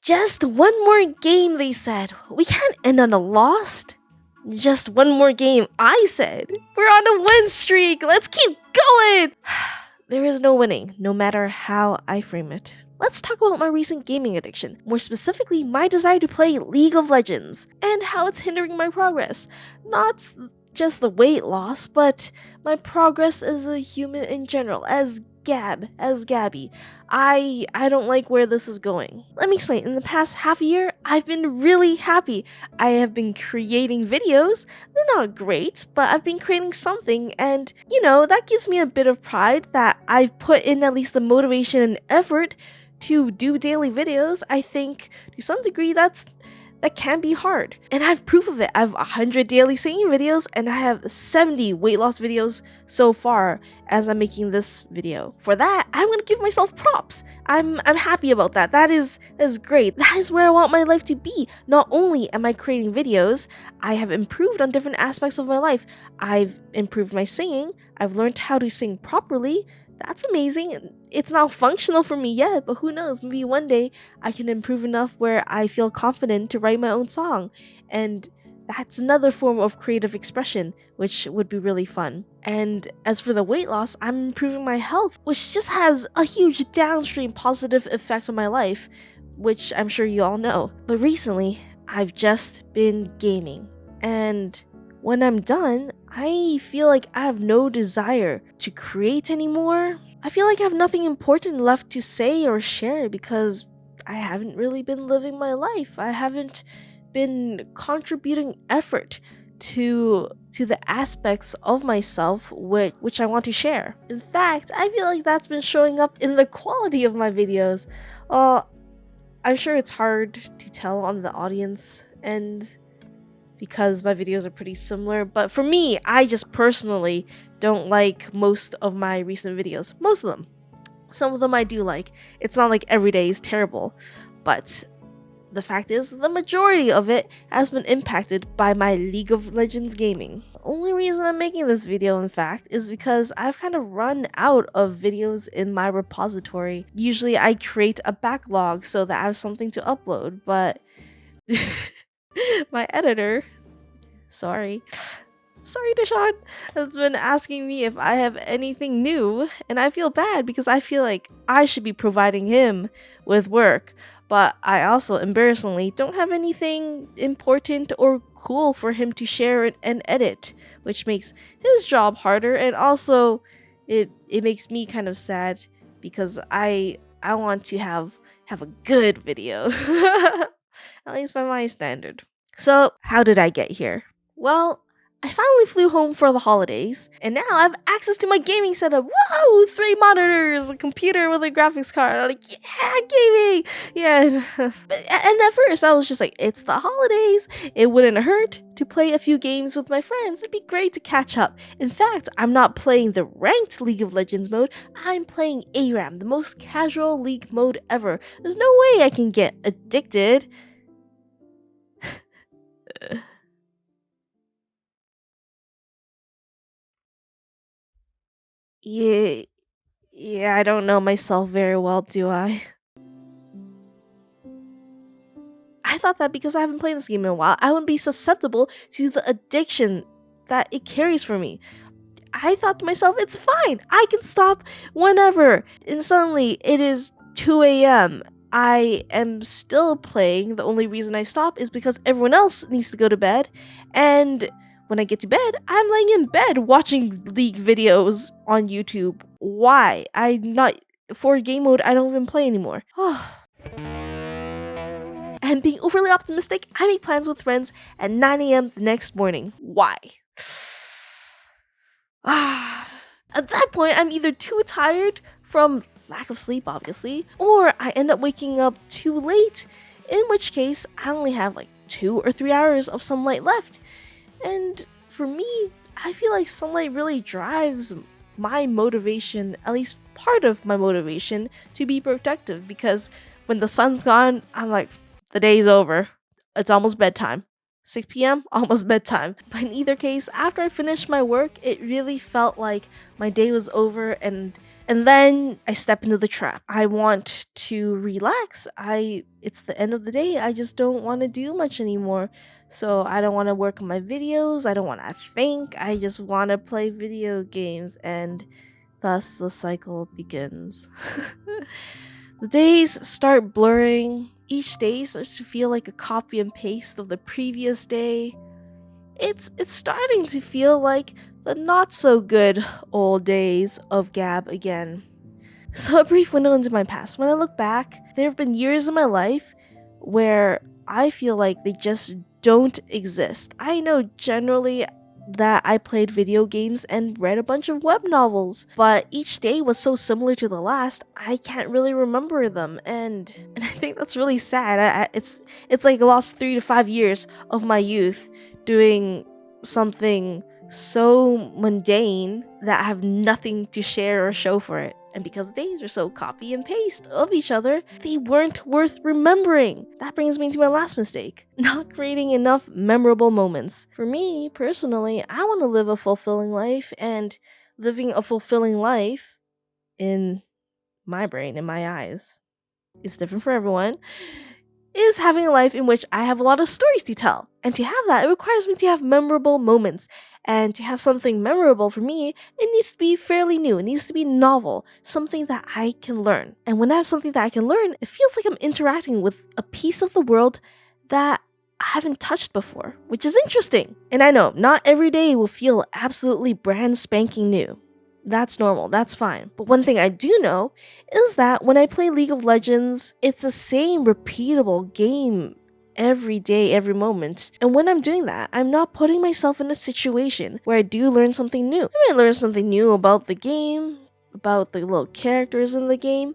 Just one more game, they said. We can't end on a loss. Just one more game, I said. We're on a win streak. Let's keep going. There is no winning, no matter how I frame it. Let's talk about my recent gaming addiction, more specifically my desire to play League of Legends, and how it's hindering my progress. Not just the weight loss, but my progress as a human in general, as Gabby. I don't like where this is going. Let me explain. In the past half a year, I've been really happy. I have been creating videos. They're not great, but I've been creating something, and that gives me a bit of pride that I've put in at least the motivation and effort to do daily videos. I think to some degree that can be hard. And I have proof of it. I have 100 daily singing videos and I have 70 weight loss videos so far as I'm making this video. For that, I'm gonna give myself props. I'm happy about that. That is great. That is where I want my life to be. Not only am I creating videos, I have improved on different aspects of my life. I've improved my singing. I've learned how to sing properly. That's amazing. It's not functional for me yet, but who knows? Maybe one day I can improve enough where I feel confident to write my own song. And that's another form of creative expression, which would be really fun. And as for the weight loss, I'm improving my health, which just has a huge downstream positive effect on my life, which I'm sure you all know. But recently, I've just been gaming. And when I'm done, I feel like I have no desire to create anymore. I feel like I have nothing important left to say or share because I haven't really been living my life. I haven't been contributing effort to the aspects of myself which I want to share. In fact, I feel like that's been showing up in the quality of my videos. I'm sure it's hard to tell on the audience and because my videos are pretty similar, but for me, I just personally don't like most of my recent videos. Most of them. Some of them I do like. It's not like every day is terrible, but the fact is, the majority of it has been impacted by my League of Legends gaming. The only reason I'm making this video, in fact, is because I've kind of run out of videos in my repository. Usually I create a backlog so that I have something to upload, but my editor, sorry Deshaun, has been asking me if I have anything new, and I feel bad because I feel like I should be providing him with work, but I also embarrassingly don't have anything important or cool for him to share and edit, which makes his job harder, and also it makes me kind of sad because I want to have a good video. At least by my standard. So, how did I get here? Well, I finally flew home for the holidays, and now I have access to my gaming setup. Whoa! 3 monitors, a computer with a graphics card. I'm like, yeah, gaming! Yeah. And at first, I was just like, it's the holidays. It wouldn't hurt to play a few games with my friends. It'd be great to catch up. In fact, I'm not playing the ranked League of Legends mode. I'm playing ARAM, the most casual League mode ever. There's no way I can get addicted. Yeah, I don't know myself very well, do I? I thought that because I haven't played this game in a while, I wouldn't be susceptible to the addiction that it carries for me. I thought to myself, it's fine, I can stop whenever. And suddenly, it is 2 a.m. I am still playing. The only reason I stop is because everyone else needs to go to bed, and when I get to bed, I'm laying in bed watching League videos on YouTube. Why? For game mode, I don't even play anymore. And being overly optimistic, I make plans with friends at 9 a.m. the next morning. Why? At that point, I'm either too tired from lack of sleep, obviously, or I end up waking up too late, in which case I only have like 2 or 3 hours of sunlight left. And for me, I feel like sunlight really drives my motivation, at least part of my motivation, to be productive, because when the sun's gone, I'm like, the day's over. It's almost bedtime. 6 p.m., almost bedtime. But in either case, after I finished my work, it really felt like my day was over, and then I step into the trap. I want to relax. It's the end of the day. I just don't want to do much anymore. So I don't want to work on my videos. I don't want to think. I just want to play video games, and thus the cycle begins. The days start blurring. Each day starts to feel like a copy and paste of the previous day. It's starting to feel like the not so good old days of Gab again. So a brief window into my past. When I look back, there have been years in my life where I feel like they just don't exist. I know generally that I played video games and read a bunch of web novels, but each day was so similar to the last, I can't really remember them, and I think that's really sad. It's like I lost 3 to 5 years of my youth doing something so mundane that I have nothing to share or show for it. And because days are so copy and paste of each other, they weren't worth remembering. That brings me to my last mistake, not creating enough memorable moments. For me, personally, I want to live a fulfilling life, and living a fulfilling life, in my brain, in my eyes, it's different for everyone, is having a life in which I have a lot of stories to tell. And to have that, it requires me to have memorable moments. And to have something memorable for me, it needs to be fairly new. It needs to be novel, something that I can learn. And when I have something that I can learn, it feels like I'm interacting with a piece of the world that I haven't touched before, which is interesting. And I know, not every day will feel absolutely brand spanking new. That's normal, that's fine. But one thing I do know is that when I play League of Legends, it's the same repeatable game every day, every moment. And when I'm doing that, I'm not putting myself in a situation where I do learn something new. I might learn something new about the game, about the little characters in the game,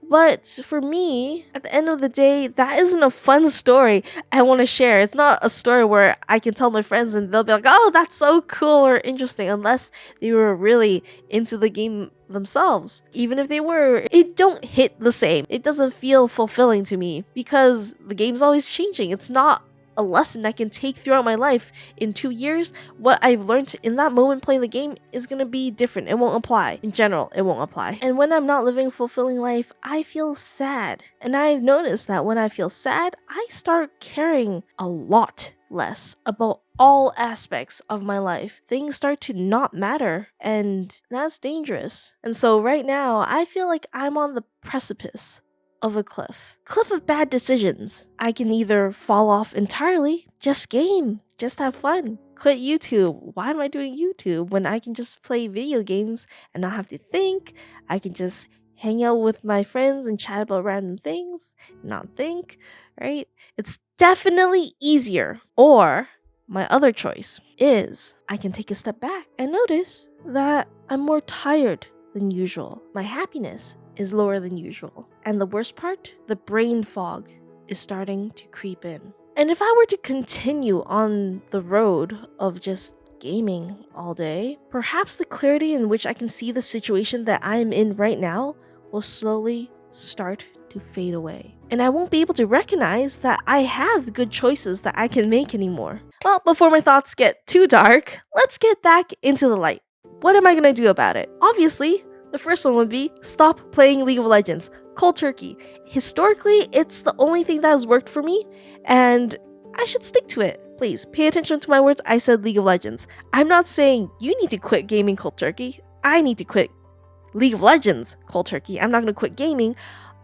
but for me, at the end of the day, that isn't a fun story I want to share. It's not a story where I can tell my friends and they'll be like, oh, that's so cool or interesting, unless they were really into the game themselves. Even if they were, it don't hit the same. It doesn't feel fulfilling to me because the game's always changing. It's not a lesson I can take throughout my life. In 2 years, what I've learned in that moment playing the game is gonna be different. It won't apply. In general, it won't apply. And when I'm not living a fulfilling life, I feel sad. And I've noticed that when I feel sad, I start caring a lot less about all aspects of my life. Things start to not matter, and that's dangerous. And so right now, I feel like I'm on the precipice of a cliff of bad decisions. I can either fall off entirely, just game, just have fun, quit YouTube. Why am I doing YouTube when I can just play video games and not have to think? I can just hang out with my friends and chat about random things, not think, right? It's definitely easier. Or my other choice is I can take a step back and notice that I'm more tired than usual. My happiness is lower than usual. And the worst part, the brain fog is starting to creep in. And if I were to continue on the road of just gaming all day, perhaps the clarity in which I can see the situation that I am in right now will slowly start to fade away. And I won't be able to recognize that I have good choices that I can make anymore. Well, before my thoughts get too dark, let's get back into the light. What am I gonna do about it? Obviously, the first one would be stop playing League of Legends. Cold turkey. Historically, it's the only thing that has worked for me, and I should stick to it. Please, pay attention to my words. I said League of Legends. I'm not saying you need to quit gaming cold turkey. I need to quit League of Legends cold turkey. I'm not going to quit gaming.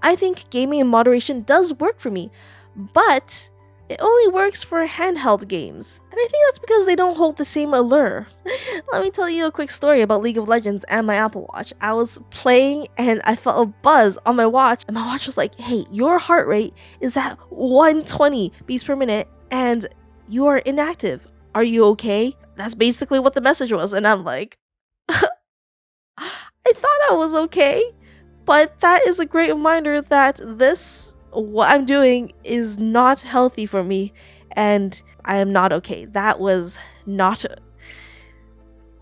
I think gaming in moderation does work for me, but it only works for handheld games. And I think that's because they don't hold the same allure. Let me tell you a quick story about League of Legends and my Apple Watch. I was playing and I felt a buzz on my watch, and my watch was like, hey, your heart rate is at 120 beats per minute and you are inactive. Are you okay? That's basically what the message was. And I'm like, I thought I was okay, but that is a great reminder that what I'm doing is not healthy for me, and I am not okay. That was not...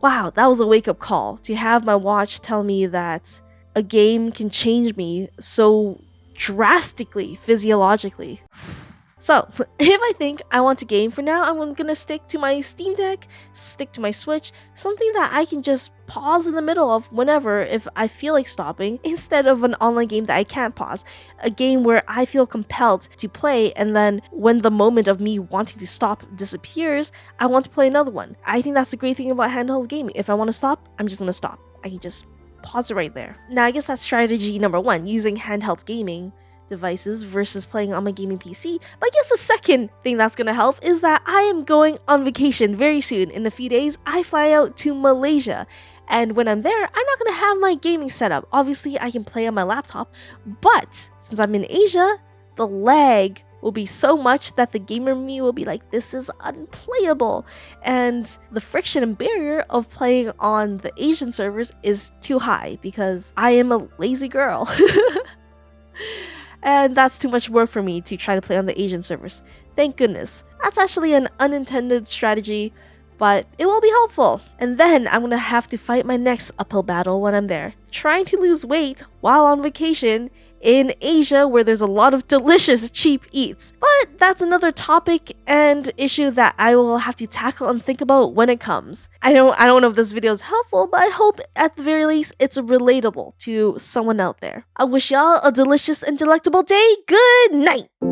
Wow, that was a wake-up call to have my watch tell me that a game can change me so drastically, physiologically. So, if I think I want to game for now, I'm gonna stick to my Steam Deck, stick to my Switch, something that I can just pause in the middle of whenever if I feel like stopping, instead of an online game that I can't pause. A game where I feel compelled to play, and then when the moment of me wanting to stop disappears, I want to play another one. I think that's the great thing about handheld gaming. If I want to stop, I'm just gonna stop. I can just pause it right there. Now, I guess that's strategy number one, using handheld gaming devices versus playing on my gaming PC. But I guess the second thing that's gonna help is that I am going on vacation very soon. In a few days, I fly out to Malaysia. And when I'm there, I'm not gonna have my gaming setup. Obviously, I can play on my laptop, but since I'm in Asia, the lag will be so much that the gamer me will be like, this is unplayable. And the friction and barrier of playing on the Asian servers is too high because I am a lazy girl. And that's too much work for me to try to play on the Asian servers. Thank goodness. That's actually an unintended strategy, but it will be helpful. And then I'm gonna have to fight my next uphill battle when I'm there. Trying to lose weight while on vacation in Asia where there's a lot of delicious cheap eats. But that's another topic and issue that I will have to tackle and think about when it comes. I don't know if this video is helpful, but I hope at the very least it's relatable to someone out there. I wish y'all a delicious and delectable day. Good night!